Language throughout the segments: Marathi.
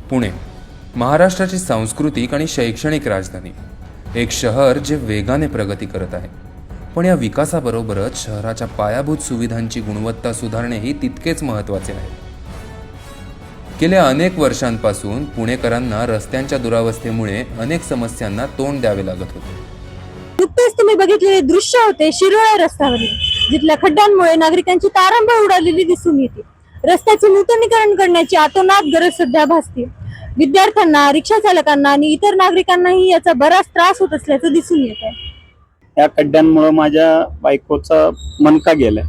पुणे, महाराष्ट्राची सांस्कृतिक आणि शैक्षणिक राजधानी, एक शहर जे वेगाने प्रगती करत आहे. पण या विकासाबरोबरच शहराच्या पायाभूत सुविधांची गुणवत्ता सुधारणेही तितकेच महत्त्वाचे आहे. गेल्या अनेक वर्षांपासून पुणेकरांना रस्त्यांच्या दुरावस्थेमुळे अनेक समस्यांना तोंड द्यावे लागत होते. नुकतेच तुम्ही बघितलेले दृश्य होते शिरोळा रस्त्यावरील, जिथल्या खड्ड्यांमुळे नागरिकांची तारांबळ उडालेली दिसून येते. रस्त्याचे नूतनीकरण करण्याची आतोनात गरज सध्या भासते. विद्यार्थ्यांना, रिक्षा चालकांना आणि इतर नागरिकांनाही याचा बराच त्रास होत असल्याचं दिसून येत आहे. या खड्ड्यांमुळे माझ्या बायकोचा मनका गेलाय.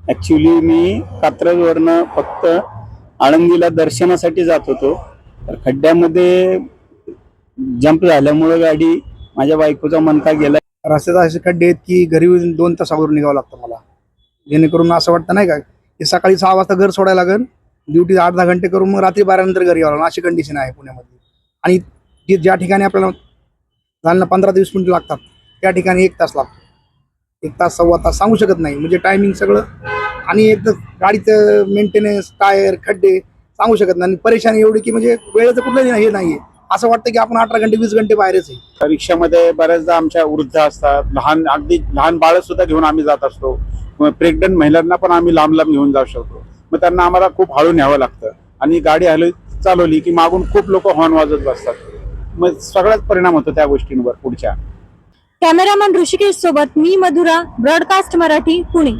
ऍक्च्युली मी कात्रजवरनं फक्त आळंदीला दर्शनासाठी जात होतो, तर खड्ड्यामध्ये जंप झाल्यामुळे गाडी माझ्या बायकोचा मनका गेलाय. रस्त्यात असे खड्डे आहेत की घरी 2 तास अगोदर निघावं लागतं मला, जेणेकरून असं वाटतं नाही का की सकाळी 6 वाजता घर सोडायला लागेल, ड्युटी 8-10 घंटे करून मग रात्री 12 नंतर घरी यावं लागेल, अशी कंडिशन आहे पुण्यामध्ये. आणि ज्या ठिकाणी आपल्याला जायला 15-20 मिनिटं लागतात त्या ठिकाणी 1 तास लागतो. 1 तास, सव्वा तास सांगू शकत नाही, म्हणजे टायमिंग सगळं. आणि एकदम गाडीचं मेंटेनन्स, टायर, खड्डे सांगू शकत नाही. आणि परेशानी एवढी की म्हणजे वेळेचं कुठलं हे नाहीये, असं वाटतं की आपण 18 घंटे 20 घंटे बाहेरच आहे. रिक्षामध्ये बऱ्याचदा आमच्या वृद्ध असतात, अगदी लहान बाळ सुद्धा घेऊन आम्ही जात असतो. प्रेग्नंट महिलांना पण आम्ही लांब लांब घेऊन जाऊ शकतो. मग त्यांना आम्हाला खूप हळू न्यावं लागतं. आणि गाडी चालवली की मागून खूप लोक हॉर्न वाजत बसतात. मग सगळाच परिणाम होतो त्या गोष्टींवर पुढच्या. कॅमेरामॅन ऋषिकेश सोबत मी मधुरा, ब्रॉडकास्ट मराठी, पुणे.